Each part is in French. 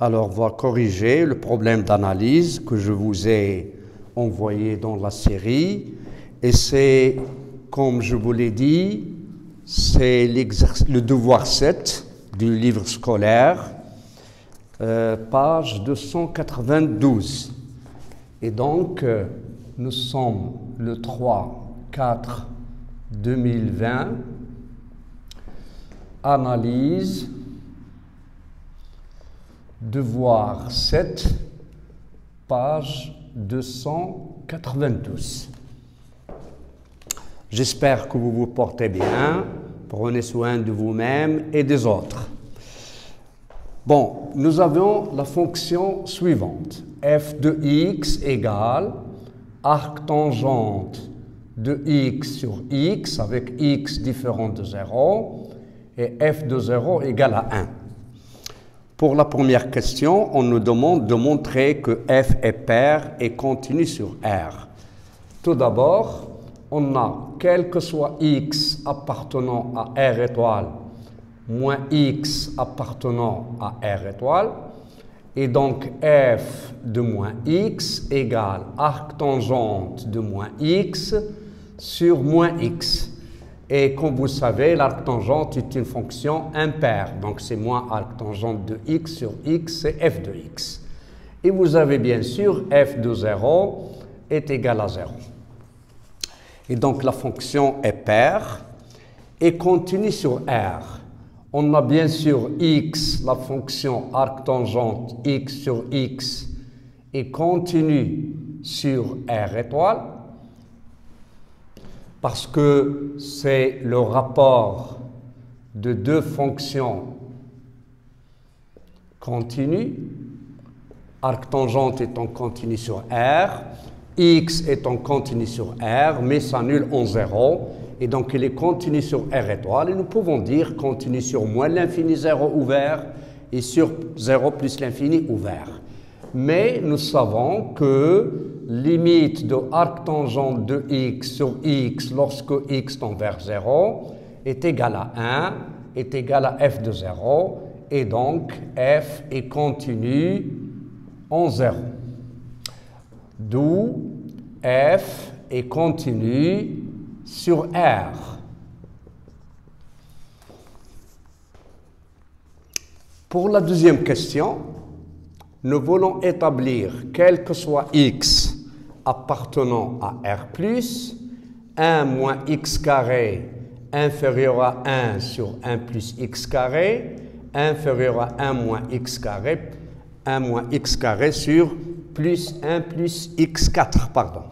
Alors, on va corriger le problème d'analyse que je vous ai envoyé dans la série. Et c'est, comme je vous l'ai dit, c'est le devoir 7 du livre scolaire, page 292. Et donc, nous sommes le 3/4/2020, analyse, devoir 7, page 292. J'espère que vous vous portez bien, prenez soin de vous-même et des autres. Bon, nous avons la fonction suivante. f de x égale arc tangente de x sur x avec x différent de 0 et f de 0 égale à 1. Pour la première question, on nous demande de montrer que f est pair et continu sur R. Tout d'abord, on a quel que soit x appartenant à R étoile moins x appartenant à R étoile, et donc f de moins x égale arc tangente de moins x sur moins x. Et comme vous savez, l'arc tangente est une fonction impaire, donc c'est moins arc tangente de x sur x, c'est f de x. Et vous avez bien sûr f de 0 est égal à 0. Et donc la fonction est paire et continue sur R. On a bien sûr x, la fonction arc tangente x sur x, et continue sur R étoile, parce que c'est le rapport de deux fonctions continues, arc tangente étant continu sur R, x étant continu sur R, mais s'annule en 0, et donc il est continu sur R étoile, et nous pouvons dire continu sur moins l'infini 0 ouvert, et sur 0 plus l'infini ouvert. Mais nous savons que limite de arc tangente de x sur x lorsque x tend vers 0 est égale à 1, est égale à f de 0, et donc f est continu en 0. D'où f est continu sur R. Pour la deuxième question, nous voulons établir quel que soit x appartenant à R+, 1 moins x carré inférieur à 1 sur 1 plus x carré, inférieur à 1 moins x carré sur plus 1 plus x4, pardon.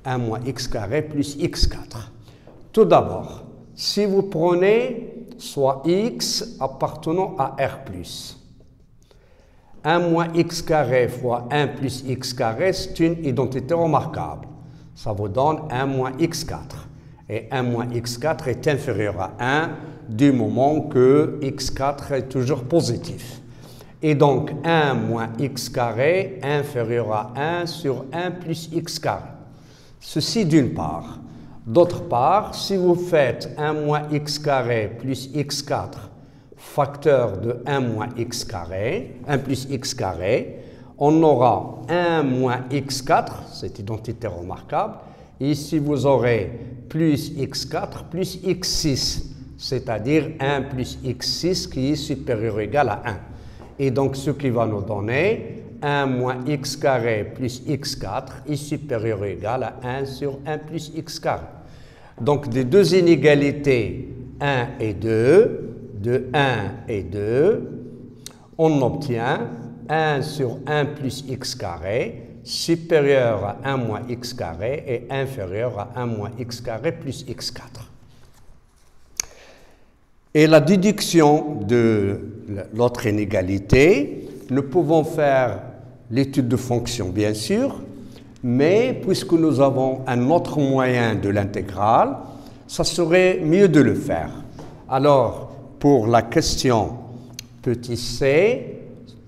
1 moins x carré plus x4. Tout d'abord, si vous prenez soit x appartenant à R+, 1 moins x carré fois 1 plus x carré, c'est une identité remarquable. Ça vous donne 1 moins x4. Et 1 moins x4 est inférieur à 1 du moment que x4 est toujours positif. Et donc 1 moins x carré inférieur à 1 sur 1 plus x carré. Ceci d'une part. D'autre part, si vous faites 1 moins x carré plus x4 facteur de 1 moins x carré, 1 plus x carré, on aura 1 moins x4, cette identité remarquable, et ici vous aurez plus x4 plus x6, c'est-à-dire 1 plus x6 qui est supérieur ou égal à 1. Et donc ce qui va nous donner 1 moins x carré plus x4 est supérieur ou égal à 1 sur 1 plus x carré. Donc des deux inégalités 1 et 2, de 1 et 2, on obtient 1 sur 1 plus x carré supérieur à 1 moins x carré et inférieur à 1 moins x carré plus x4. Et la déduction de l'autre inégalité, nous pouvons faire l'étude de fonction bien sûr, mais puisque nous avons un autre moyen de l'intégrale, ça serait mieux de le faire. Alors, pour la question petit c,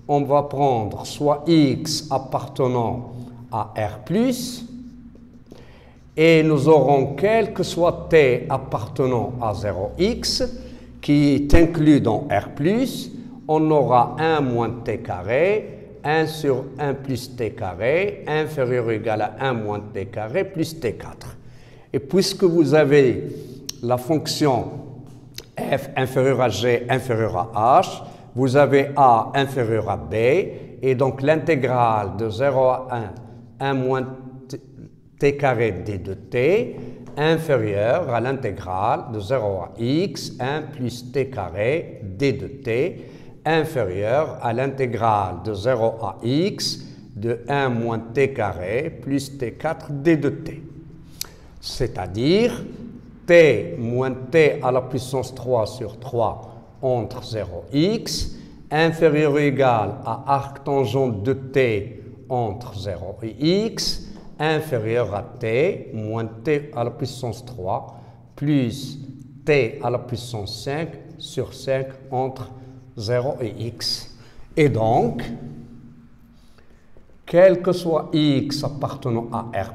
on va prendre soit x appartenant à R+, et nous aurons quel que soit t appartenant à 0x, qui est inclus dans R+, on aura 1 moins t carré, 1 sur 1 plus t carré, inférieur ou égal à 1 moins t carré plus t4. Et puisque vous avez la fonction f inférieure à g inférieure à h, vous avez a inférieur à b, et donc l'intégrale de 0 à 1 moins t carré d de t, inférieure à l'intégrale de 0 à x, 1 plus t carré d de t, inférieure à l'intégrale de 0 à x de 1 moins t carré plus t4 d de t. C'est-à-dire t moins t à la puissance 3 sur 3 entre 0x, inférieur ou égal à arc tangente de t entre 0 et x, inférieur à t moins t à la puissance 3 plus t à la puissance 5 sur 5 entre 0 et x. Et donc, quel que soit x appartenant à R+,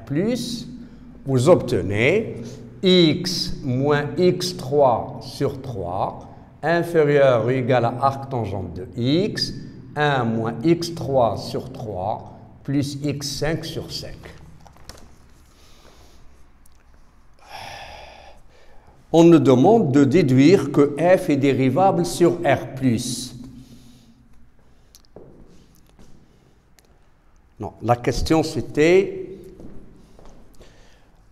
vous obtenez x moins x3 sur 3 inférieur ou égal à arc tangente de x, 1 moins x3 sur 3 plus x5 sur 5. On nous demande de déduire que f est dérivable sur R+. Non, la question c'était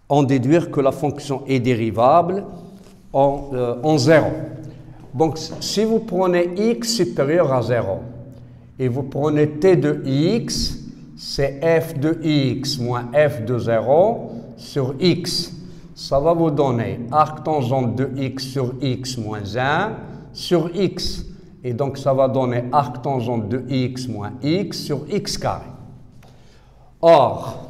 en déduire que la fonction est dérivable en 0. Donc, si vous prenez x supérieur à 0 et vous prenez t de x, c'est f de x moins f de 0 sur x. Ça va vous donner arc tangente de x sur x moins 1 sur x. Et donc, ça va donner arc tangente de x moins x sur x carré. Or,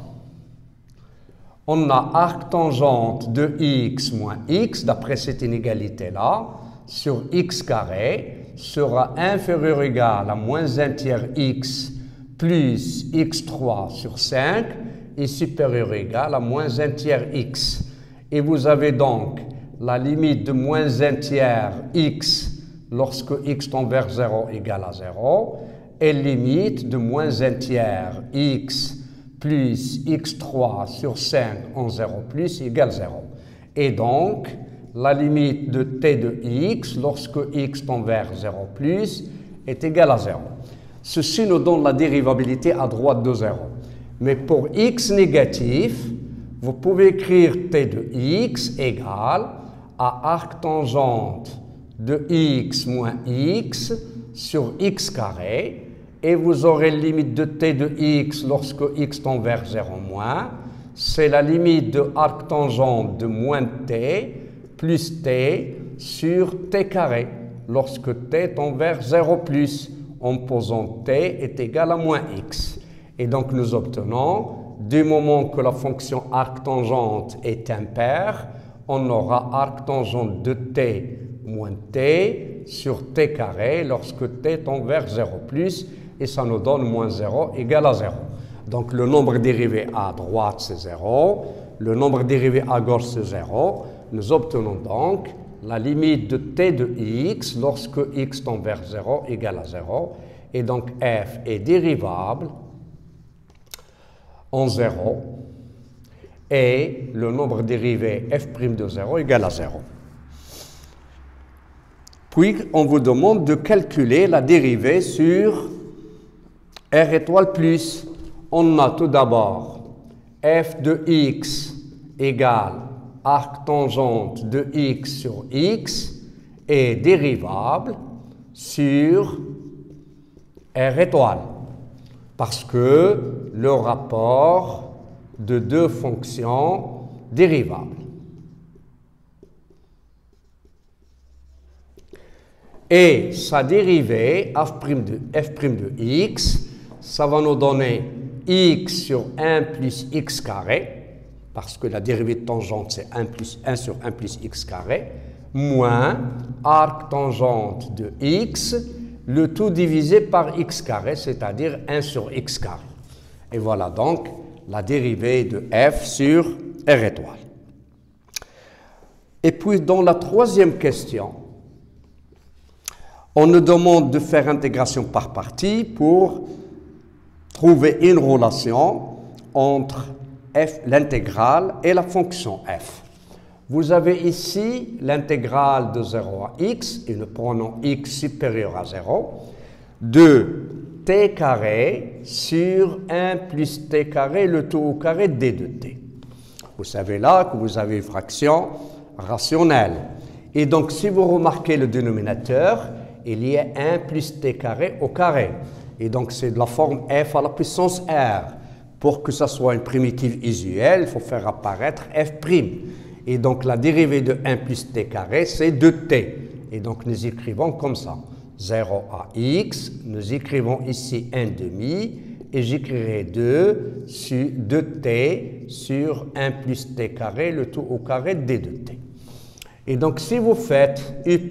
on a arc tangente de x moins x, d'après cette inégalité-là, sur x carré sera inférieur ou égal à moins 1 tiers x plus x3 sur 5 et supérieur ou égal à moins 1 tiers x. Et vous avez donc la limite de moins 1 tiers x lorsque x tend vers 0 égale à 0 et limite de moins 1 tiers x plus x3 sur 5 en 0 plus égale 0. Et donc, la limite de t de x lorsque x tend vers 0 plus est égale à 0. Ceci nous donne la dérivabilité à droite de 0. Mais pour x négatif, vous pouvez écrire t de x égale à arc tangente de x moins x sur x carré, et vous aurez limite de t de x lorsque x tend vers 0 moins, c'est la limite de arc tangente de moins t plus t sur t carré lorsque t tend vers 0 plus, en posant t est égal à moins x. Et donc nous obtenons, du moment que la fonction arc tangente est impaire, on aura arc tangente de t moins t sur t carré lorsque t tend vers 0 plus, et ça nous donne moins 0 égale à 0. Donc le nombre dérivé à droite c'est 0, le nombre dérivé à gauche c'est 0. Nous obtenons donc la limite de t de x lorsque x tend vers 0 égale à 0. Et donc f est dérivable en 0 et le nombre dérivé f' de 0 égale à 0. Puis on vous demande de calculer la dérivée sur R étoile plus. On a tout d'abord f de x égale arc tangente de x sur x est dérivable sur R étoile, parce que le rapport de deux fonctions dérivables. Et sa dérivée, f' de x, ça va nous donner x sur 1 plus x carré, parce que la dérivée de tangente c'est 1 sur 1 plus x carré, moins arc tangente de x, le tout divisé par x carré, c'est-à-dire 1 sur x carré. Et voilà donc la dérivée de f sur R étoile. Et puis dans la troisième question, On nous demande de faire intégration par partie pour trouver une relation entre f, l'intégrale et la fonction f. Vous avez ici l'intégrale de 0 à x, et nous prenons x supérieur à 0, de t carré sur 1 plus t carré, le tout au carré d de t. Vous savez là que vous avez une fraction rationnelle. Et donc, si vous remarquez le dénominateur, il y a 1 plus t carré au carré. Et donc, c'est de la forme f à la puissance r. Pour que ça soit une primitive usuelle, il faut faire apparaître f'. Et donc, la dérivée de 1 plus t carré, c'est 2t. Et donc, nous écrivons comme ça. 0 à x, nous écrivons ici 1 demi, et j'écrirai 2 sur 2t sur 1 plus t carré, le tout au carré d de t. Et donc, si vous faites u'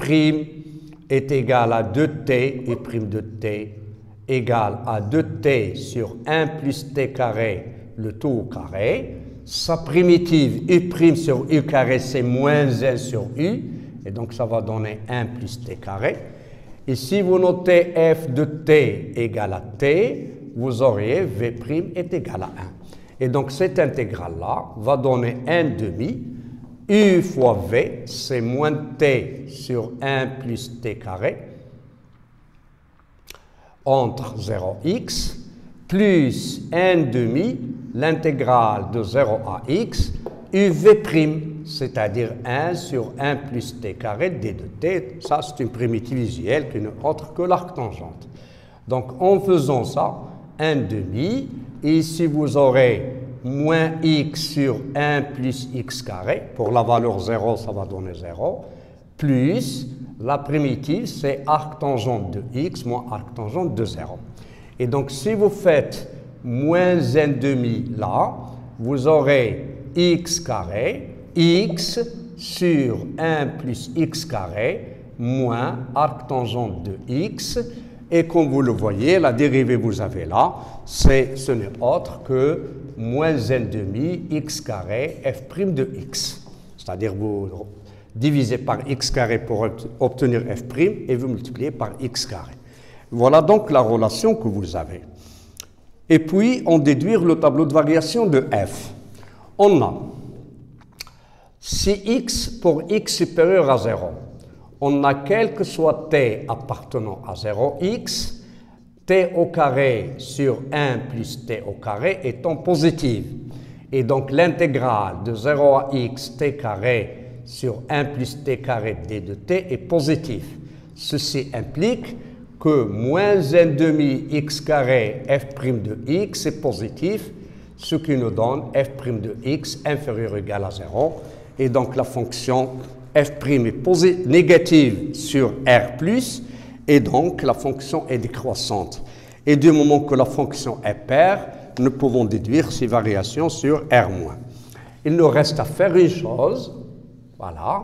est égal à 2t, u' de t, égale à 2t sur 1 plus t carré, le tout au carré, sa primitive u' sur u carré, c'est moins 1 sur u, et donc ça va donner 1 plus t carré. Et si vous notez f de t égale à t, vous auriez v' est égal à 1. Et donc cette intégrale-là va donner 1 demi, u fois v, c'est moins t sur 1 plus t carré, entre 0x, plus 1 demi, l'intégrale de 0 à x, uv', c'est-à-dire 1 sur 1 plus t carré d de t. Ça, c'est une primitive usuelle qui n'est autre que l'arctangente. Donc, en faisant ça, 1 demi, et ici vous aurez moins x sur 1 plus x carré. Pour la valeur 0, ça va donner 0. Plus, la primitive, c'est arctangente de x moins arctangente de 0. Et donc, si vous faites moins 1 demi là, vous aurez x carré, x sur 1 plus x carré, moins arctangente de x. Et comme vous le voyez, la dérivée vous avez là, ce n'est autre que moins 1 demi x carré f' de x. C'est-à-dire vous divisez par x carré pour obtenir f' et vous multipliez par x carré. Voilà donc la relation que vous avez. Et puis, on déduit le tableau de variation de f. On a, si x pour x supérieur à 0, on a quel que soit t appartenant à 0x, t au carré sur 1 plus t au carré étant positive. Et donc l'intégrale de 0 à x t carré sur 1 plus t carré d de t est positive. Ceci implique que moins 1 demi x carré f' de x est positif, ce qui nous donne f' de x inférieur ou égal à 0. Et donc la fonction f' est négative sur r+, et donc la fonction est décroissante. Et du moment que la fonction est paire, nous pouvons déduire ces variations sur r-. Il nous reste à faire une chose, voilà,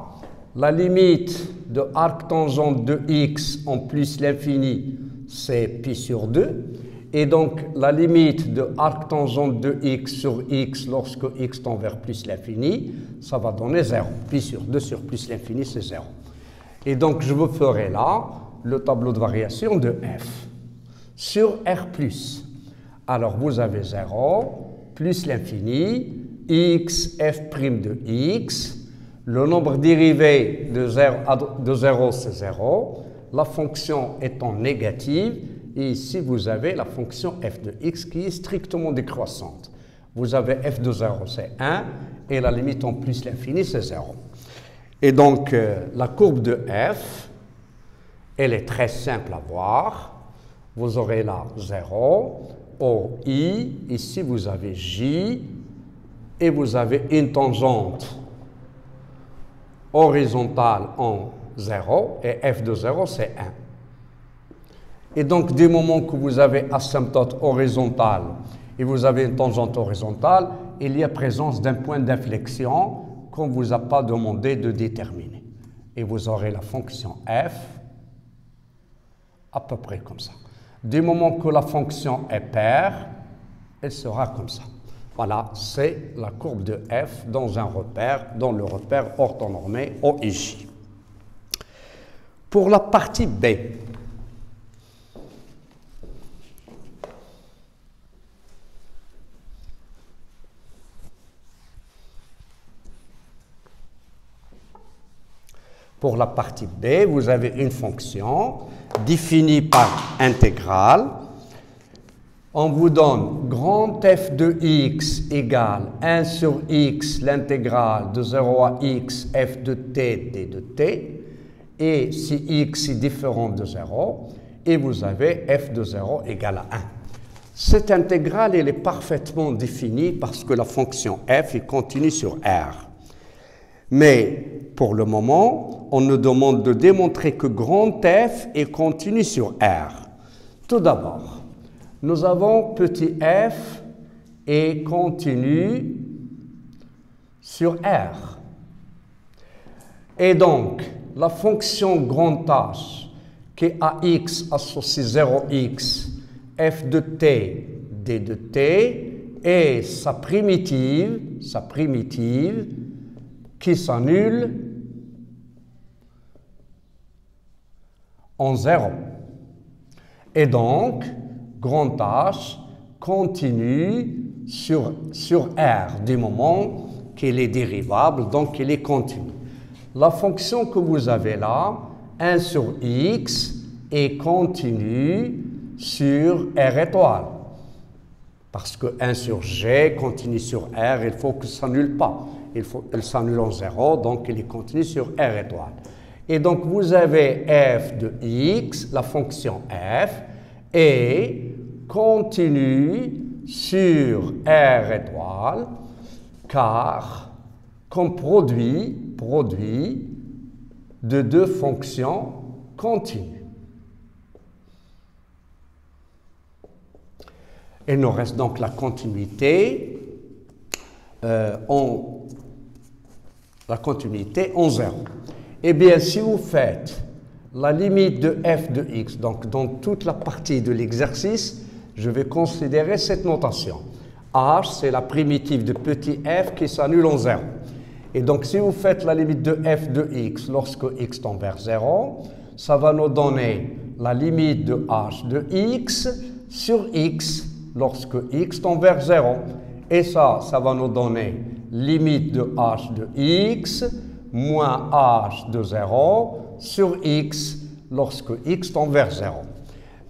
la limite de arctangente de x en plus l'infini, c'est pi sur 2. Et donc, la limite de arctangente de x sur x lorsque x tend vers plus l'infini, ça va donner 0. Pi sur 2 sur plus l'infini, c'est 0. Et donc, je vous ferai là le tableau de variation de f sur r+. Alors, vous avez 0, plus l'infini, x, f' de x. Le nombre dérivé de 0, c'est 0. La fonction étant négative, et ici, vous avez la fonction f de x qui est strictement décroissante. Vous avez f de 0, c'est 1, et la limite en plus l'infini, c'est 0. Et donc, la courbe de f, elle est très simple à voir. Vous aurez là 0, O, I, ici vous avez J, et vous avez une tangente horizontale en 0, et f de 0, c'est 1. Et donc, du moment que vous avez asymptote horizontale et vous avez une tangente horizontale, il y a présence d'un point d'inflexion qu'on ne vous a pas demandé de déterminer. Et vous aurez la fonction f à peu près comme ça. Du moment que la fonction est paire, elle sera comme ça. Voilà, c'est la courbe de f dans un repère, dans le repère orthonormé OIJ. Pour la partie B, Pour la partie B, vous avez une fonction définie par intégrale. On vous donne grand f de x égale 1 sur x, l'intégrale de 0 à x, f de t, d de t. Et si x est différent de 0, et vous avez f de 0 égale à 1. Cette intégrale, elle est parfaitement définie parce que la fonction f est continue sur R. Mais pour le moment, on nous demande de démontrer que grand f est continu sur R. Tout d'abord, nous avons petit f est continu sur R. Et donc, la fonction grand H qui est ax associé 0x, f de t, d de t, et sa primitive qui s'annule en 0. Et donc, grand H continue sur R du moment qu'il est dérivable, donc il est continu. La fonction que vous avez là, 1 sur x, est continue sur R étoile. Parce que 1 sur g continue sur R, il faut que ça ne s'annule pas. Elle s'annule en 0, donc il est continu sur R étoile. Et donc vous avez f de x, la fonction f, est continue sur R étoile, car comme produit de deux fonctions continues. Il nous reste donc la continuité en 0. Eh bien, si vous faites la limite de f de x, donc dans toute la partie de l'exercice, je vais considérer cette notation. H, c'est la primitive de petit f qui s'annule en 0. Et donc, si vous faites la limite de f de x lorsque x tend vers 0, ça va nous donner la limite de h de x sur x lorsque x tend vers 0. Et ça va nous donner limite de h de x moins h de 0 sur x lorsque x tend vers 0.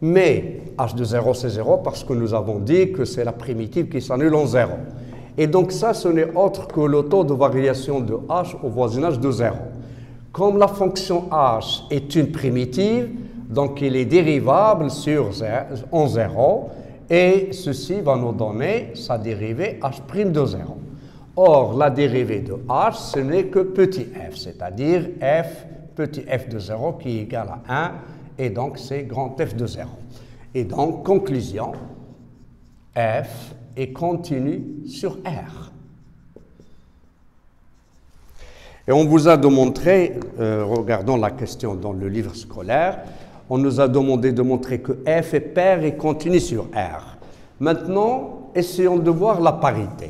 Mais h de 0, c'est 0 parce que nous avons dit que c'est la primitive qui s'annule en 0. Et donc ça, ce n'est autre que le taux de variation de h au voisinage de 0. Comme la fonction h est une primitive, donc il est dérivable en 0, et ceci va nous donner sa dérivée h' de 0. Or, la dérivée de h, ce n'est que petit f, c'est-à-dire petit f de 0 qui est égal à 1, et donc c'est grand f de 0. Et donc, conclusion, f est continu sur R. Et on vous a démontré, regardons la question dans le livre scolaire, on nous a demandé de montrer que f est pair et continu sur R. Maintenant, essayons de voir la parité.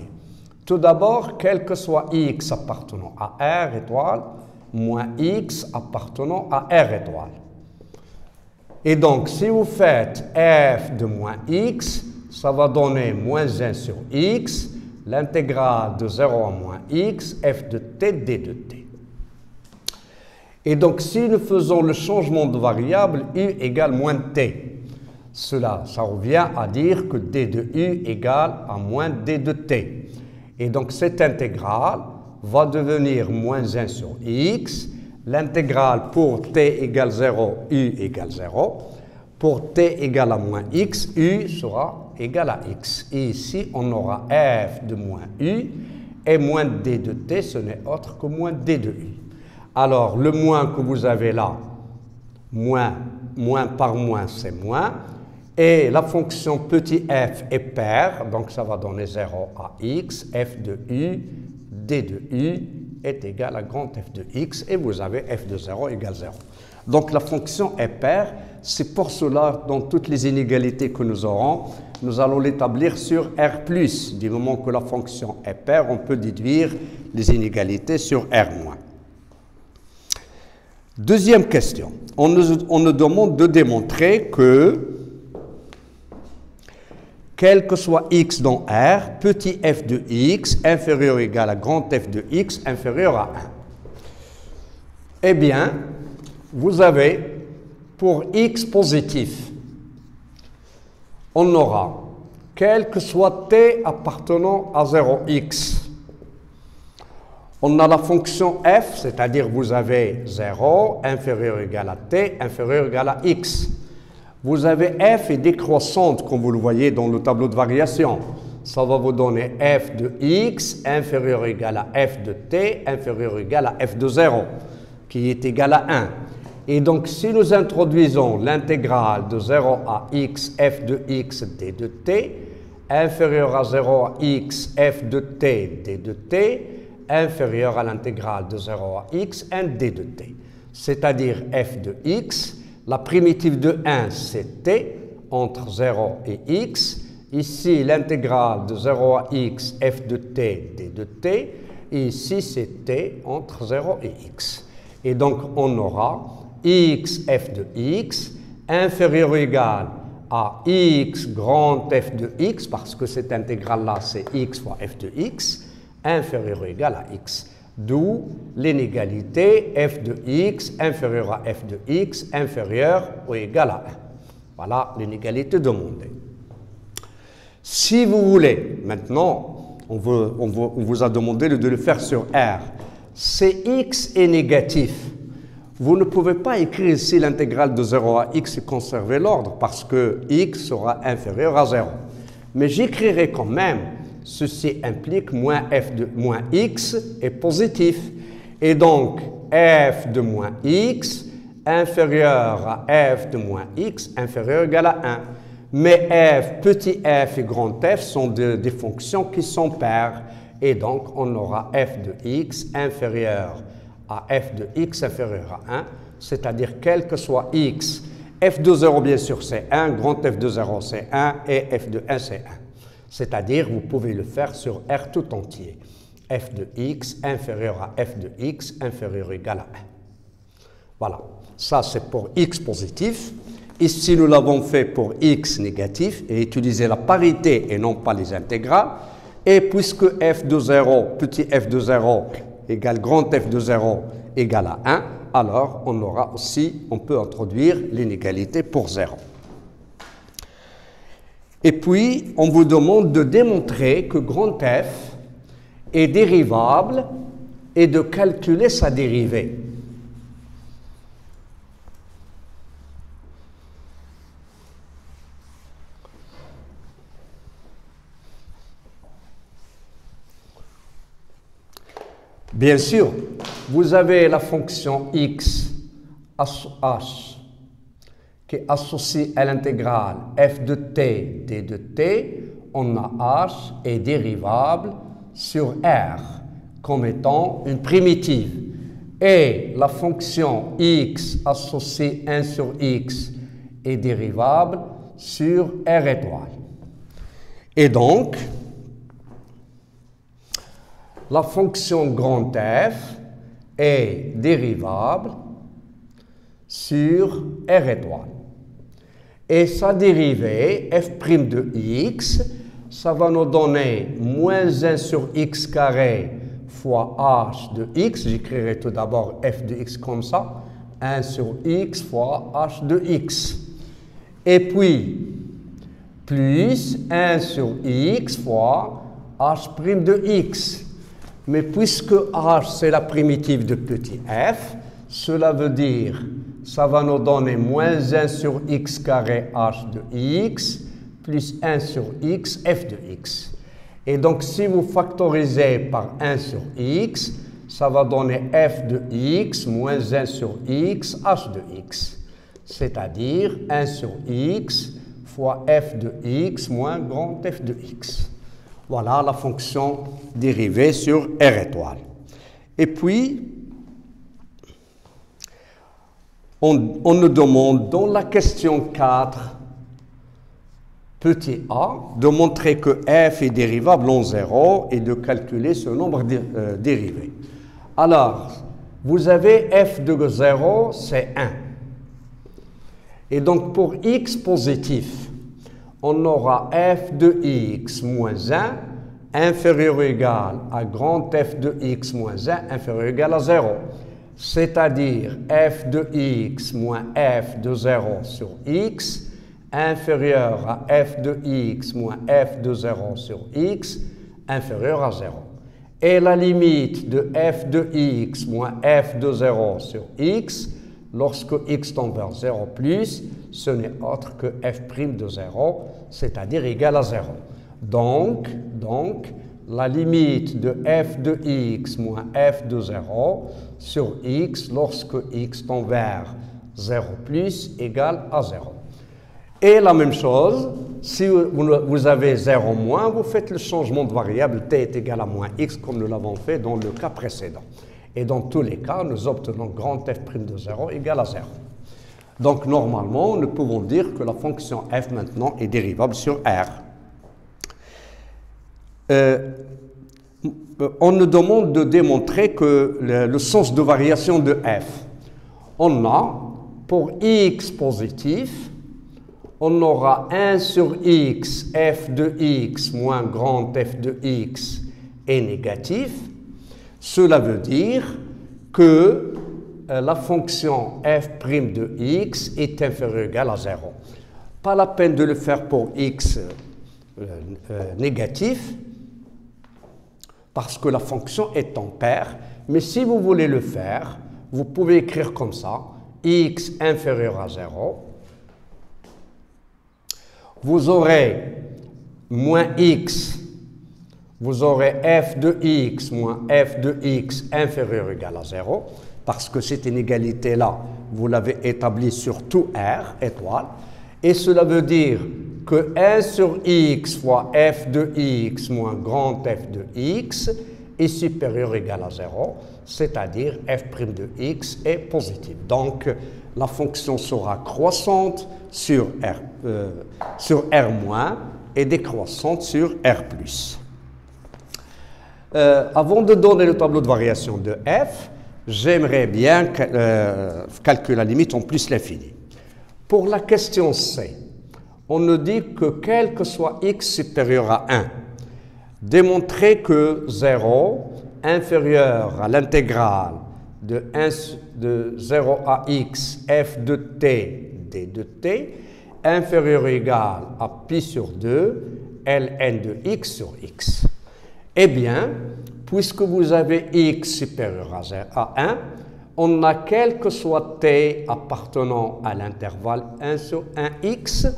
Tout d'abord, quel que soit x appartenant à R étoile, moins x appartenant à R étoile. Et donc, si vous faites f de moins x, ça va donner moins 1 sur x, l'intégrale de 0 à moins x, f de t, d de t. Et donc, si nous faisons le changement de variable u égale moins t, ça revient à dire que d de u égale à moins d de t. Et donc, cette intégrale va devenir moins 1 sur x, l'intégrale pour t égale 0, u égale 0. Pour t égale à moins x, u sera égal à x. Et ici, on aura f de moins u, et moins d de t, ce n'est autre que moins d de u. Alors, le moins que vous avez là, moins par moins, c'est moins. Et la fonction petit f est paire, donc ça va donner 0 à x, f de u, d de u est égal à grand f de x, et vous avez f de 0 égale 0. Donc la fonction est paire, c'est pour cela, dans toutes les inégalités que nous aurons, nous allons l'établir sur R+. Du moment que la fonction est paire, on peut déduire les inégalités sur R-. Deuxième question, on nous demande de démontrer que quel que soit x dans R, petit f de x inférieur ou égal à grand f de x inférieur à Eh bien, vous avez pour x positif, on aura, quel que soit t appartenant à 0x, on a la fonction f, c'est-à-dire vous avez 0 inférieur ou égal à t, inférieur ou égal à x. Vous avez f est décroissante, comme vous le voyez dans le tableau de variation. Ça va vous donner f de x inférieur ou égal à f de t, inférieur ou égal à f de 0, qui est égal à 1. Et donc, si nous introduisons l'intégrale de 0 à x, f de x, d de t, inférieur à 0 à x, f de t, d de t, inférieur à l'intégrale de 0 à x, n d de t. C'est-à-dire f de x, la primitive de 1, c'est t, entre 0 et x. Ici, l'intégrale de 0 à x, f de t, d de t. Et ici, c'est t entre 0 et x. Et donc, on aura x, f de x, inférieur ou égal à x grand f de x, parce que cette intégrale-là, c'est x fois f de x, inférieur ou égal à x. D'où l'inégalité f de x inférieur à f de x inférieur ou égal à 1. Voilà l'inégalité demandée. Si vous voulez, maintenant, on vous a demandé de le faire sur R. Si x est négatif, vous ne pouvez pas écrire ici l'intégrale de 0 à x et conserver l'ordre parce que x sera inférieur à 0. Mais j'écrirai quand même. Ceci implique moins f de moins x est positif. Et donc, f de moins x inférieur à f de moins x inférieur ou égal à 1. Mais f, petit f et grand f sont des fonctions qui sont paires. Et donc, on aura f de x inférieur à f de x inférieur à 1. C'est-à-dire, quel que soit x, f de 0, bien sûr, c'est 1. Grand f de 0, c'est 1. Et f de 1, c'est 1. C'est-à-dire, vous pouvez le faire sur R tout entier. f de x inférieur à f de x inférieur ou égal à 1. Voilà, ça c'est pour x positif. Ici, nous l'avons fait pour x négatif et utiliser la parité et non pas les intégrales. Et puisque f de 0, petit f de 0 égale grand f de 0 égale à 1, alors on aura aussi, on peut introduire l'inégalité pour 0. Et puis, on vous demande de démontrer que grand f est dérivable et de calculer sa dérivée. Bien sûr, vous avez la fonction x h qui est associée à l'intégrale f de t, d de t. On a h est dérivable sur R comme étant une primitive. Et la fonction x associée 1 sur x est dérivable sur R étoile. Et donc, la fonction grand f est dérivable sur R étoile. Et sa dérivée, f' de x, ça va nous donner moins 1 sur x carré fois h de x. J'écrirai tout d'abord f de x comme ça. 1 sur x fois h de x. Et puis, plus 1 sur x fois h' de x. Mais puisque h, c'est la primitive de petit f, cela veut dire, ça va nous donner moins 1 sur x carré h de x, plus 1 sur x, f de x. Et donc, si vous factorisez par 1 sur x, ça va donner f de x moins 1 sur x, h de x. C'est-à-dire 1 sur x fois f de x moins grand f de x. Voilà la fonction dérivée sur R étoile. Et puis, on nous demande dans la question 4, petit a, de montrer que f est dérivable en 0 et de calculer ce nombre dérivé. Alors, vous avez f de 0, c'est 1. Et donc, pour x positif, on aura f de x moins 1 inférieur ou égal à grand f de x moins 1 inférieur ou égal à 0. c'est-à-dire f de x moins f de 0 sur x, inférieur à f de x moins f de 0 sur x, inférieur à 0. Et la limite de f de x moins f de 0 sur x, lorsque x tend vers 0 plus, ce n'est autre que f' de 0, c'est-à-dire égal à 0. Donc, la limite de f de x moins f de 0 sur x, lorsque x tend vers 0 plus, égale à 0. Et la même chose, si vous avez 0 moins, vous faites le changement de variable t est égal à moins x, comme nous l'avons fait dans le cas précédent. Et dans tous les cas, nous obtenons grand f' de 0 égale à 0. Donc, normalement, nous pouvons dire que la fonction f maintenant est dérivable sur R. On nous demande de démontrer que le sens de variation de f. On a, pour x positif, on aura 1 sur x, f de x moins grand f de x est négatif. Cela veut dire que la fonction f' de x est inférieure ou égale à 0. Pas la peine de le faire pour x négatif, parce que la fonction est en paire. Mais si vous voulez le faire, vous pouvez écrire comme ça, x inférieur à 0. Vous aurez moins x, vous aurez f de x moins f de x inférieur ou égal à 0, parce que cette inégalité-là, vous l'avez établie sur tout R, étoile, et cela veut dire que 1 sur x fois f de x moins grand f de x est supérieur ou égal à 0, c'est-à-dire f' de x est positif. Donc, la fonction sera croissante sur R- et décroissante sur R+. Avant de donner le tableau de variation de f, j'aimerais bien calculer la limite en plus l'infini. Pour la question C, on nous dit que quel que soit x supérieur à 1, démontrer que 0 inférieur à l'intégrale de 0 à x f de t d de t inférieur ou égal à pi sur 2 ln de x sur x. Eh bien, puisque vous avez x supérieur à 1, on a quel que soit t appartenant à l'intervalle 1 sur 1x,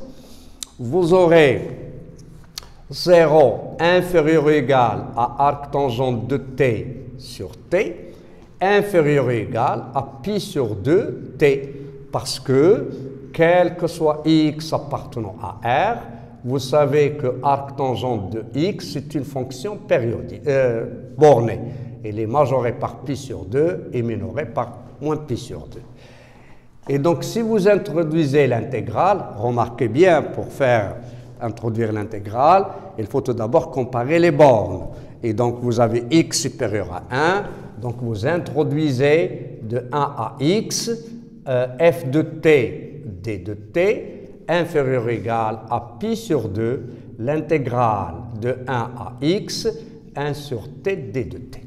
vous aurez 0 inférieur ou égal à arc tangente de t sur t, inférieur ou égal à pi sur 2 t, parce que quel que soit x appartenant à R, vous savez que arc tangente de x est une fonction périodique, bornée. Elle est majorée par pi sur 2 et minorée par moins pi sur 2. Et donc, si vous introduisez l'intégrale, remarquez bien, pour introduire l'intégrale, il faut tout d'abord comparer les bornes. Et donc, vous avez x supérieur à 1, donc vous introduisez de 1 à x, f de t, d de t, inférieur ou égal à pi sur 2, l'intégrale de 1 à x, 1 sur t, d de t.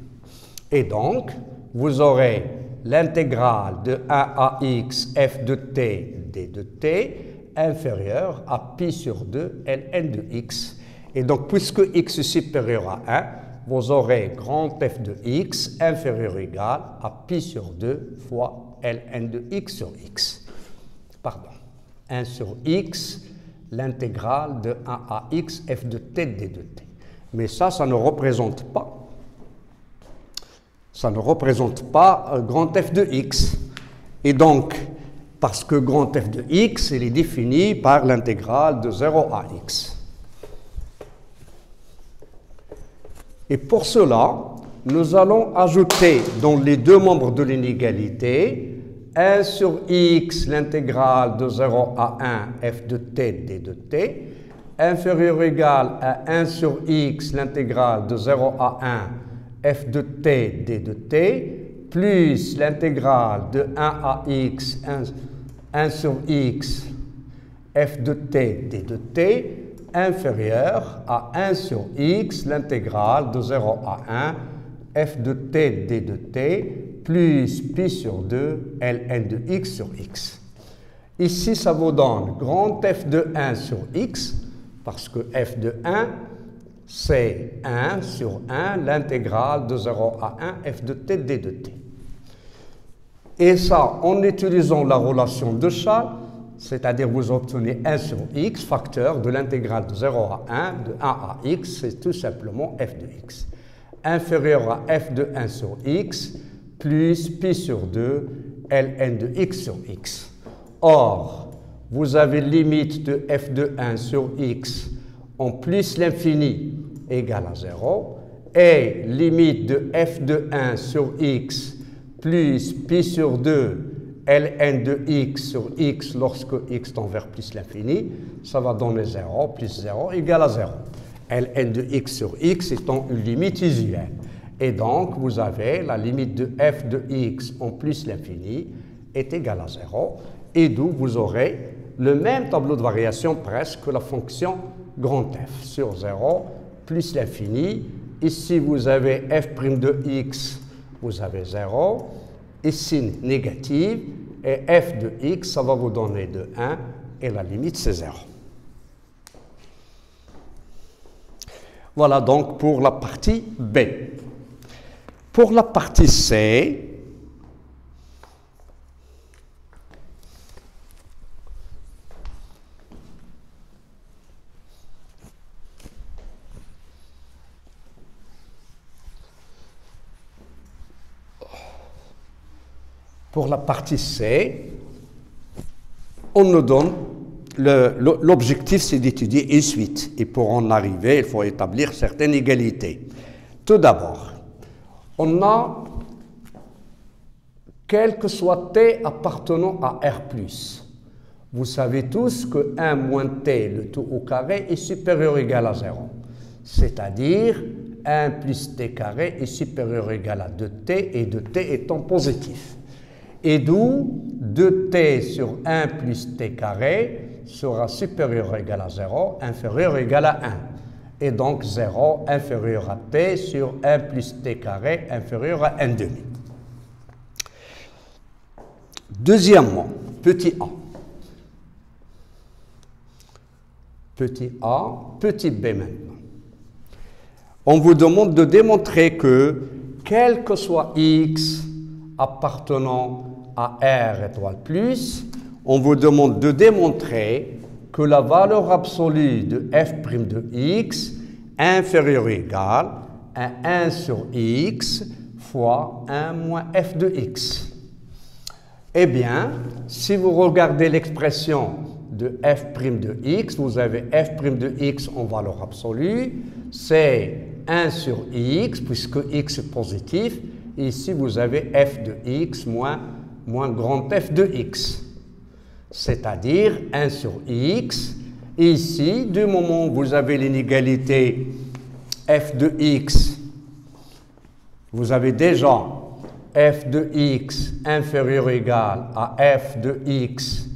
Et donc, vous aurez l'intégrale de 1 à x, f de t, d de t, inférieure à pi sur 2, ln de x. Et donc, puisque x est supérieur à 1, vous aurez grand f de x inférieur ou égal à pi sur 2 fois ln de x sur x. Pardon. 1 sur x, l'intégrale de 1 à x, f de t, d de t. Mais ça ne représente pas. Ça ne représente pas grand f de x. Et donc, parce que grand f de x, il est défini par l'intégrale de 0 à x. Et pour cela, nous allons ajouter dans les deux membres de l'inégalité 1 sur x, l'intégrale de 0 à 1, f de t, d de t, inférieur ou égal à 1 sur x, l'intégrale de 0 à 1, f de t, d de t, plus l'intégrale de 1 à x, 1 sur x, f de t, d de t, inférieur à 1 sur x, l'intégrale de 0 à 1, f de t, d de t, plus pi sur 2 ln de x sur x. Ici, ça vous donne grand f de 1 sur x, parce que f de 1, c'est 1 sur 1, l'intégrale de 0 à 1, f de t d de t. Et ça, en utilisant la relation de Charles, c'est-à-dire vous obtenez 1 sur x, facteur de l'intégrale de 0 à 1, de 1 à x, c'est tout simplement f de x. Inférieur à f de 1 sur x, plus pi sur 2, ln de x sur x. Or, vous avez limite de f de 1 sur x en plus l'infini égale à 0, et limite de f de 1 sur x plus pi sur 2 ln de x sur x lorsque x tend vers plus l'infini, ça va donner 0, plus 0 égale à 0. ln de x sur x étant une limite usuelle. Et donc, vous avez la limite de f de x en plus l'infini est égale à 0, et d'où vous aurez le même tableau de variation presque que la fonction grand f sur 0 plus l'infini. Ici, vous avez f' de x, vous avez 0, ici négative, et f de x, ça va vous donner de 1, et la limite c'est 0. Voilà donc pour la partie B. Pour la partie C, on nous donne l'objectif, c'est d'étudier une suite. Et pour en arriver, il faut établir certaines égalités. Tout d'abord, on a, quel que soit t appartenant à R+, vous savez tous que 1 moins t, le tout au carré, est supérieur ou égal à 0. C'est-à-dire, 1 plus t carré est supérieur ou égal à 2t, et 2t étant positif. Et d'où 2t sur 1 plus t carré sera supérieur ou égal à 0, inférieur ou égal à 1. Et donc 0 inférieur à t sur 1 plus t carré inférieur à 1 demi. Deuxièmement, petit a. Petit a, petit b maintenant. On vous demande de démontrer que, quel que soit x appartenant à R étoile plus, on vous demande de démontrer que la valeur absolue de f' de x inférieure ou égale à 1 sur x fois 1 moins f de x. Eh bien, si vous regardez l'expression de f' de x, vous avez f' de x en valeur absolue, c'est 1 sur x, puisque x est positif, et ici vous avez f de x moins grand f de x. C'est-à-dire 1 sur x. Et ici, du moment où vous avez l'inégalité f de x, vous avez déjà f de x inférieur ou égal à f de x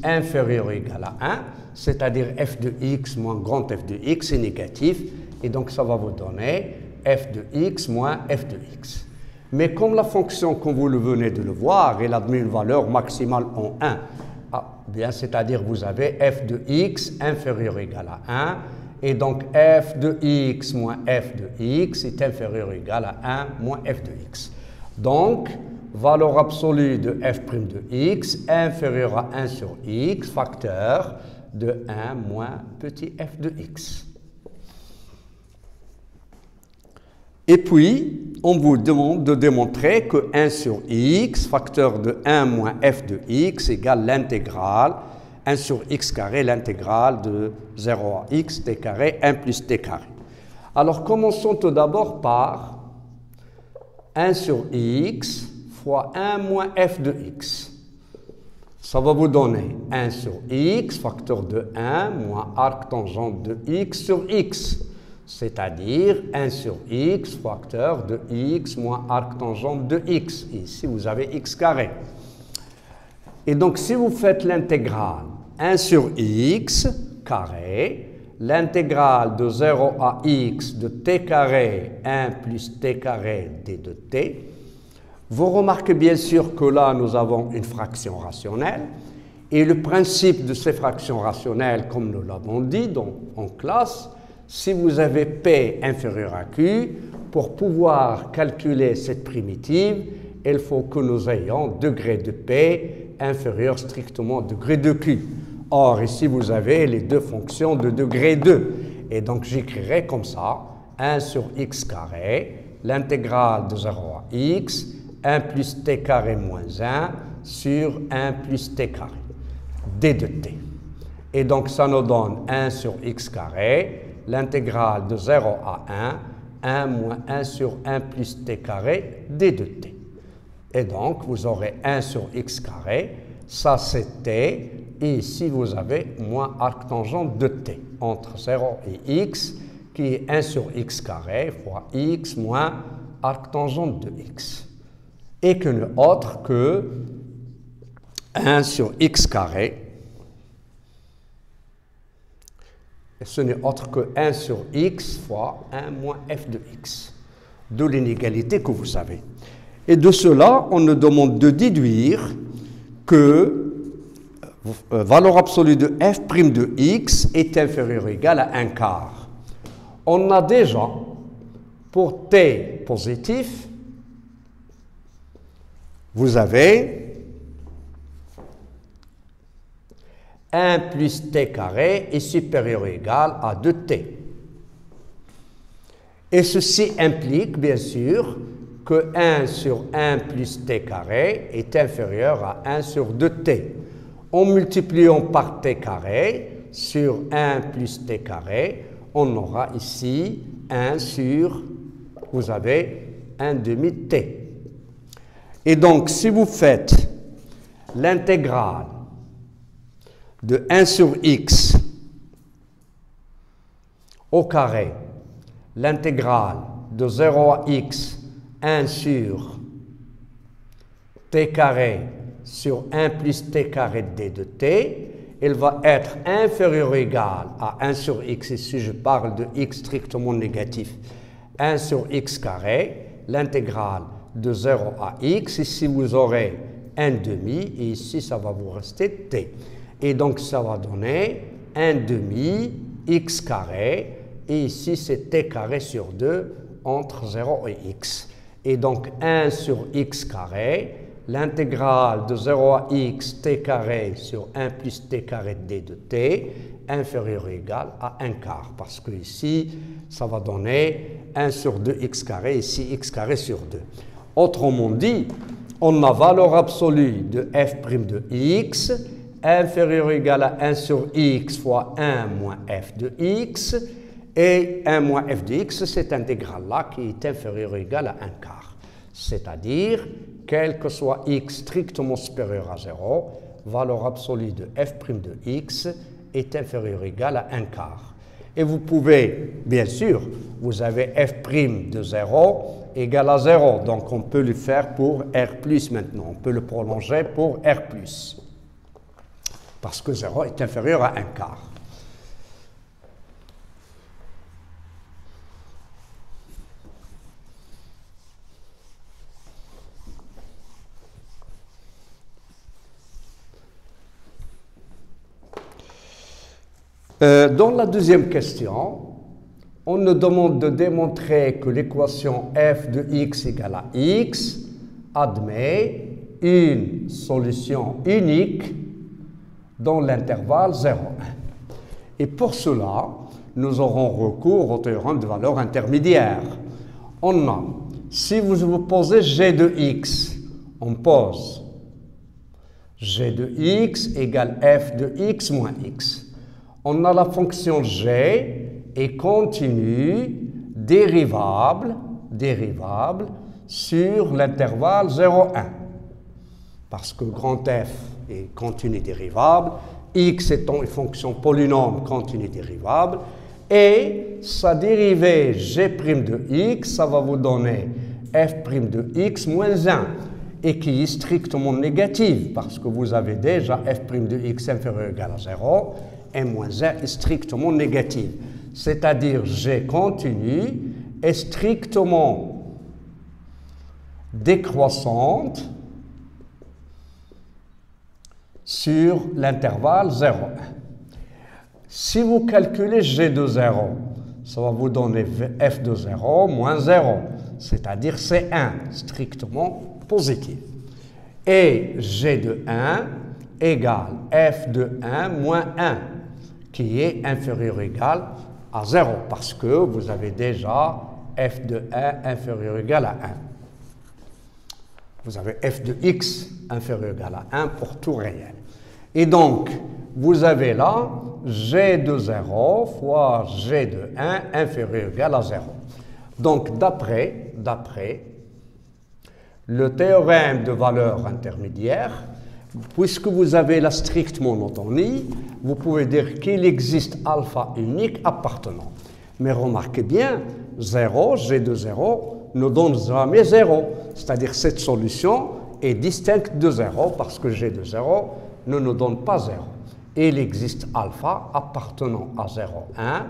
inférieur ou égal à 1, c'est-à-dire f de x moins grand f de x est négatif, et donc ça va vous donner f de x moins f de x. Mais comme la fonction, comme vous le venez de le voir, elle admet une valeur maximale en 1, bien c'est-à-dire vous avez f de x inférieur ou égal à 1, et donc f de x moins f de x est inférieur ou égal à 1 moins f de x. Donc, valeur absolue de f' de x inférieure à 1 sur x, facteur de 1 moins petit f de x. Et puis, on vous demande de démontrer que 1 sur x, facteur de 1 moins f de x, égale l'intégrale 1 sur x carré, l'intégrale de 0 à x, t carré, 1 plus t carré. Alors, commençons tout d'abord par 1 sur x fois 1 moins f de x. Ça va vous donner 1 sur x, facteur de 1, moins arc tangente de x sur x. C'est-à-dire 1 sur x, facteur de x, moins arc tangente de x. Ici, vous avez x carré. Et donc, si vous faites l'intégrale 1 sur x carré, l'intégrale de 0 à x de t carré 1 plus t carré d de t. Vous remarquez bien sûr que là, nous avons une fraction rationnelle. Et le principe de ces fractions rationnelles, comme nous l'avons dit en classe, si vous avez P inférieur à Q, pour pouvoir calculer cette primitive, il faut que nous ayons degré de P inférieur strictement au degré de Q. Or, ici, vous avez les deux fonctions de degré 2. Et donc, j'écrirai comme ça, 1 sur x carré, l'intégrale de 0 à x, 1 plus t carré moins 1 sur 1 plus t carré, d de t. Et donc, ça nous donne 1 sur x carré, l'intégrale de 0 à 1 moins 1 sur 1 plus t carré, d de t. Et donc, vous aurez 1 sur x carré, ça c'est t, et ici vous avez moins arc tangent de t, entre 0 et x, qui est 1 sur x carré fois x moins arc tangent de x. Et que n'est autre que 1 sur x carré, et ce n'est autre que 1 sur x fois 1 moins f de x, de l'inégalité que vous savez. Et de cela, on nous demande de déduire que valeur absolue de f' de x est inférieure ou égale à 1 quart. On a déjà, pour t positif, vous avez 1 plus t carré est supérieur ou égal à 2t. Et ceci implique, bien sûr, que 1 sur 1 plus t carré est inférieur à 1 sur 2t. En multipliant par t carré sur 1 plus t carré, on aura ici 1 sur, vous avez 1 demi t. Et donc, si vous faites l'intégrale de 1 sur x au carré, l'intégrale de 0 à x, 1 sur t carré sur 1 plus t carré d de t, il va être inférieur ou égal à 1 sur x, ici je parle de x strictement négatif, 1 sur x carré, l'intégrale de 0 à x, ici vous aurez 1 demi, et ici ça va vous rester t. Et donc ça va donner 1 demi x carré, et ici c'est t carré sur 2 entre 0 et x. Et donc 1 sur x carré, l'intégrale de 0 à x t carré sur 1 plus t carré d de t, inférieur ou égal à 1 quart. Parce que ici, ça va donner 1 sur 2 x carré, ici x carré sur 2. Autrement dit, on a valeur absolue de f' de x, inférieur ou égal à 1 sur x fois 1 moins f de x, et 1 moins f de x, cette intégrale-là qui est inférieure ou égale à 1 quart. C'est-à-dire, quel que soit x strictement supérieur à 0, valeur absolue de f' de x est inférieure ou égale à 1 quart. Et vous pouvez, bien sûr, vous avez f' de 0 égale à 0. Donc, on peut le faire pour R+ maintenant. On peut le prolonger pour R+. Parce que 0 est inférieur à 1 quart. Dans la deuxième question, on nous demande de démontrer que l'équation f de x égale à x admet une solution unique dans l'intervalle 0,1. Et pour cela, nous aurons recours au théorème de valeur intermédiaire. On a, si vous posez g de x, on pose g de x égale f de x moins x. On a la fonction g est continue, dérivable sur l'intervalle 0,1. Parce que grand f est continu dérivable, x étant une fonction polynôme continue dérivable, et sa dérivée g' de x, ça va vous donner f' de x moins 1, et qui est strictement négative, parce que vous avez déjà f' de x inférieur ou égal à 0, n moins 1 est strictement négative. C'est-à-dire g continue est strictement décroissante sur l'intervalle 0,1. Si vous calculez g de 0, ça va vous donner f de 0 moins 0, c'est-à-dire C1, strictement positif. Et g de 1 égale f de 1 moins 1, qui est inférieur ou égal à 0, parce que vous avez déjà f de 1 inférieur ou égal à 1. Vous avez f de x inférieur ou égal à 1 pour tout réel. Et donc, vous avez là g de 0 fois g de 1 inférieur ou égal à 0. Donc, d'après le théorème de valeur intermédiaire, puisque vous avez la stricte monotonie, vous pouvez dire qu'il existe alpha unique appartenant. Mais remarquez bien, 0, g de 0, ne donne jamais 0. C'est-à-dire cette solution est distincte de 0 parce que g de 0 ne nous donne pas 0. Et il existe alpha appartenant à 0,1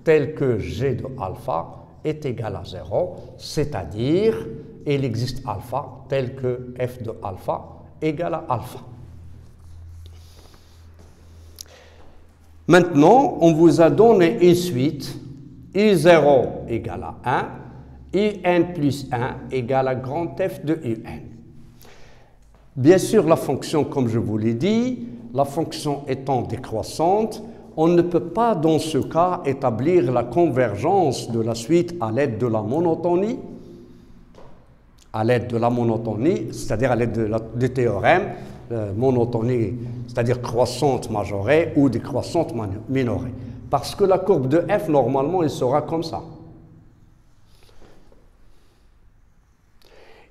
tel que g de alpha est égal à 0, c'est-à-dire il existe alpha tel que f de alpha égale à alpha. Maintenant, on vous a donné une suite I0 égale à 1, IN plus 1 égale à grand F de UN. Bien sûr, la fonction, comme je vous l'ai dit, la fonction étant décroissante, on ne peut pas dans ce cas établir la convergence de la suite à l'aide de la monotonie, c'est-à-dire à l'aide du théorème monotonie, c'est-à-dire croissante majorée ou décroissante minorée. Parce que la courbe de f, normalement, elle sera comme ça.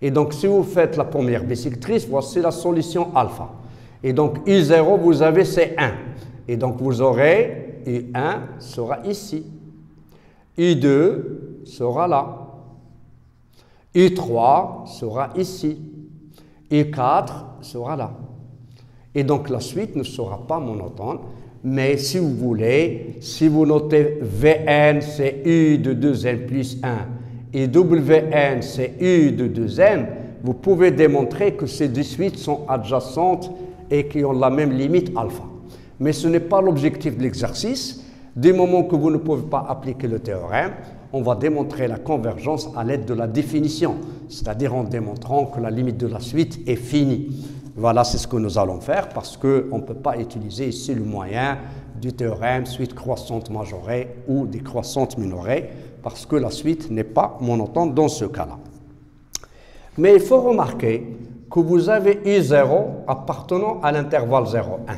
Et donc, si vous faites la première bissectrice, voici la solution alpha. Et donc, I0, vous avez C1. Et donc, vous aurez I1 sera ici. I2 sera là. I3 sera ici. I4 sera là. Et donc, la suite ne sera pas monotone. Mais si vous voulez, si vous notez Vn, c'est U de 2n plus 1, et Wn, c'est U de 2n, vous pouvez démontrer que ces deux suites sont adjacentes et qui ont la même limite alpha. Mais ce n'est pas l'objectif de l'exercice. Du moment que vous ne pouvez pas appliquer le théorème, on va démontrer la convergence à l'aide de la définition, c'est-à-dire en démontrant que la limite de la suite est finie. Voilà, c'est ce que nous allons faire parce qu'on ne peut pas utiliser ici le moyen du théorème suite croissante majorée ou décroissante minorée parce que la suite n'est pas monotone dans ce cas-là. Mais il faut remarquer que vous avez I0 appartenant à l'intervalle 0,1.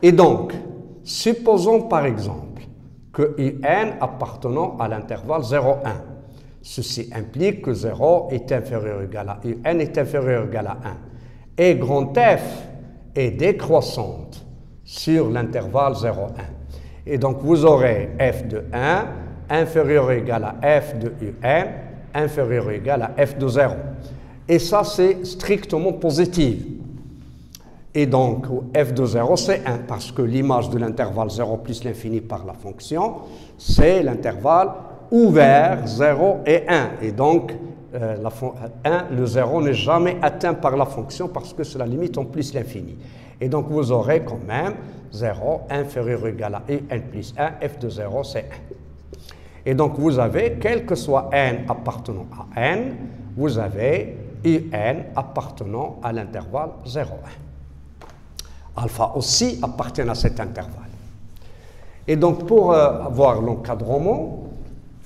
Et donc, supposons par exemple que IN appartenant à l'intervalle 0,1. Ceci implique que 0 est inférieur ou égal à UN est inférieur ou égal à 1. Et grand F est décroissante sur l'intervalle 0,1. Et donc vous aurez F de 1 inférieur ou égal à F de UN inférieur ou égal à F de 0. Et ça c'est strictement positif. Et donc F de 0 c'est 1 parce que l'image de l'intervalle 0 plus l'infini par la fonction c'est l'intervalle ouvert 0 et 1. Et donc, le 0 n'est jamais atteint par la fonction parce que c'est la limite en plus l'infini. Et donc, vous aurez quand même 0 inférieur ou égal à n plus 1, f de 0, c'est 1. Et donc, vous avez, quel que soit n appartenant à n, vous avez un appartenant à l'intervalle 0,1. Alpha aussi appartient à cet intervalle. Et donc, pour avoir l'encadrement,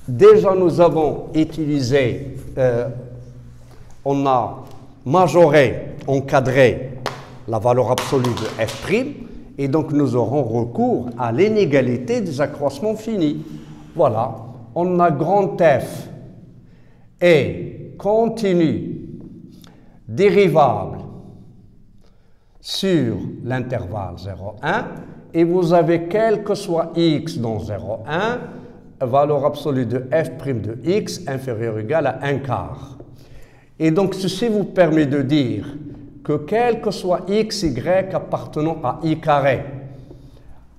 déjà, nous avons utilisé, on a majoré, encadré la valeur absolue de f', et donc nous aurons recours à l'inégalité des accroissements finis. Voilà, on a grand F et continu dérivable sur l'intervalle 0,1, et vous avez quel que soit x dans 0,1, valeur absolue de f' de x inférieure ou égale à 1 quart. Et donc, ceci vous permet de dire que quel que soit x, y appartenant à i carré,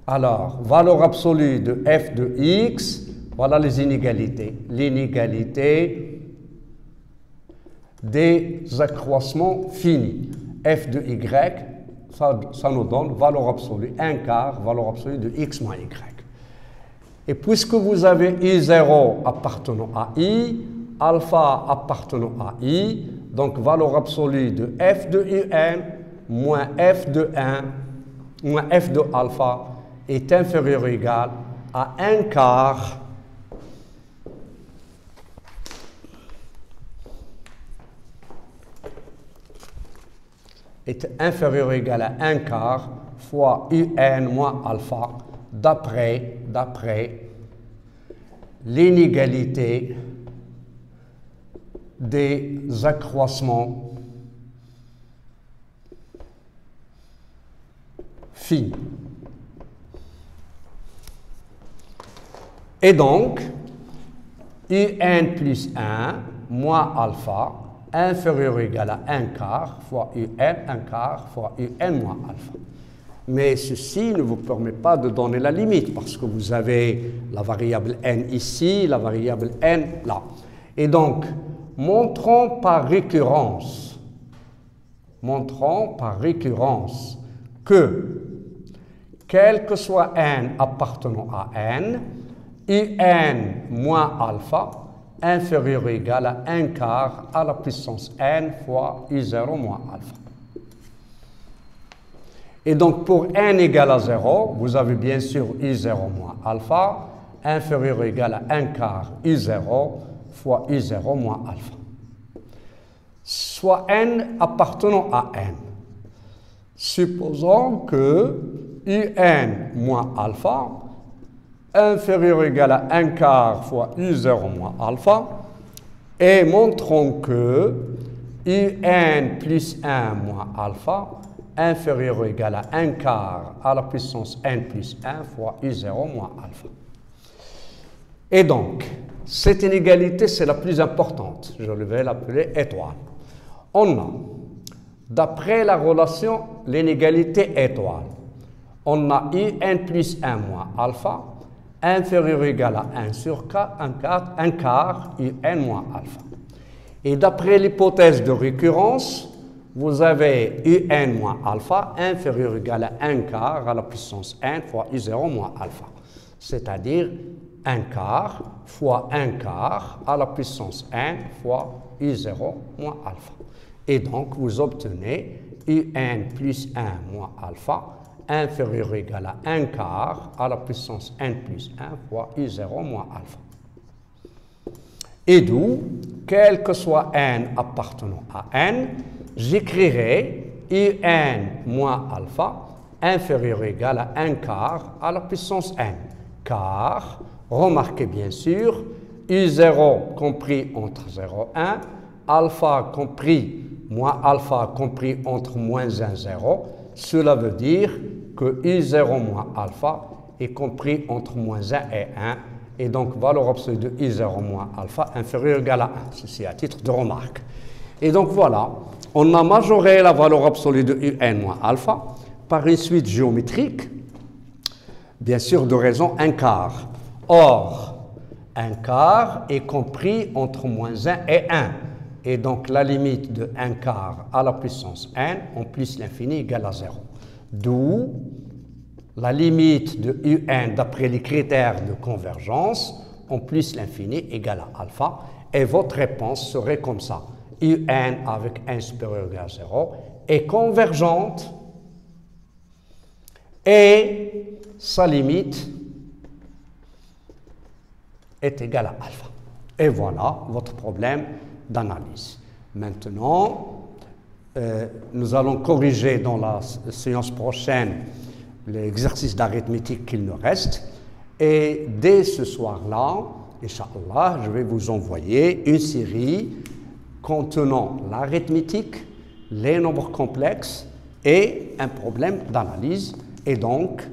alors valeur absolue de f de x, voilà les inégalités. L'inégalité des accroissements finis. F de y, ça nous donne valeur absolue 1 quart, valeur absolue de x moins y. Et puisque vous avez i0 appartenant à i, alpha appartenant à i, donc valeur absolue de f de un moins f de 1 moins f de alpha est inférieur ou égal à 1 quart est inférieur ou égal à 1 quart fois un moins alpha d'après l'inégalité des accroissements finis. Et donc, un plus 1 moins alpha inférieur ou égal à 1 quart fois un quart fois un moins alpha. Mais ceci ne vous permet pas de donner la limite parce que vous avez la variable n ici, la variable n là. Et donc, montrons par récurrence que quel que soit n appartenant à n, un moins alpha inférieur ou égal à 1 quart à la puissance n fois i0 moins alpha. Et donc, pour n égale à 0, vous avez bien sûr i0 moins alpha inférieur ou égal à 1 quart i0 fois i0 moins alpha. Soit n appartenant à n. Supposons que un moins alpha inférieur ou égal à 1 quart fois i0 moins alpha et montrons que un plus 1 moins alpha inférieur ou égal à 1 quart à la puissance n plus 1 fois i0 moins alpha. Et donc, cette inégalité, c'est la plus importante. Je vais l'appeler étoile. On a, d'après la relation, l'inégalité étoile, on a un plus 1 moins alpha inférieur ou égal à 1 sur 4, 1 quart un moins alpha. Et d'après l'hypothèse de récurrence, vous avez un moins alpha inférieur ou égal à 1 quart à la puissance n fois i0 moins alpha. C'est-à-dire 1 quart fois 1 quart à la puissance n fois i0 moins alpha. Et donc, vous obtenez un plus 1 moins alpha inférieur ou égal à 1 quart à la puissance n plus 1 fois i0 moins alpha. Et d'où, quel que soit n appartenant à n, j'écrirai un moins alpha inférieur ou égal à 1 quart à la puissance n. Car, remarquez bien sûr, i0 compris entre 0 et 1, alpha compris, moins alpha compris entre moins 1 et 0, cela veut dire que i0 moins alpha est compris entre moins 1 et 1, et donc valeur absolue de i0 moins alpha inférieure ou égale à 1. Ceci à titre de remarque. Et donc voilà, on a majoré la valeur absolue de un moins alpha par une suite géométrique, bien sûr de raison 1 quart. Or, 1 quart est compris entre moins 1 et 1. Et donc la limite de 1 quart à la puissance n en plus l'infini égale à 0. D'où la limite de un d'après les critères de convergence en plus l'infini égale à alpha. Et votre réponse serait comme ça. un avec 1 supérieur ou égal à 0 est convergente et sa limite est égale à alpha. Et voilà votre problème d'analyse. Maintenant, nous allons corriger dans la séance prochaine l'exercice d'arithmétique qu'il nous reste. Et dès ce soir-là, Inch'Allah, je vais vous envoyer une série contenant l'arithmétique, les nombres complexes et un problème d'analyse. Et donc,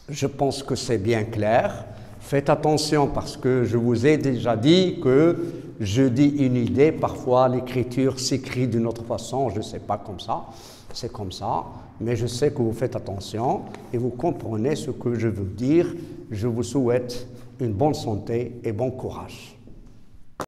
je pense que c'est bien clair. Faites attention parce que je vous ai déjà dit que je dis une idée, parfois l'écriture s'écrit d'une autre façon, je ne sais pas comme ça, c'est comme ça, mais je sais que vous faites attention et vous comprenez ce que je veux dire. Je vous souhaite une bonne santé et bon courage.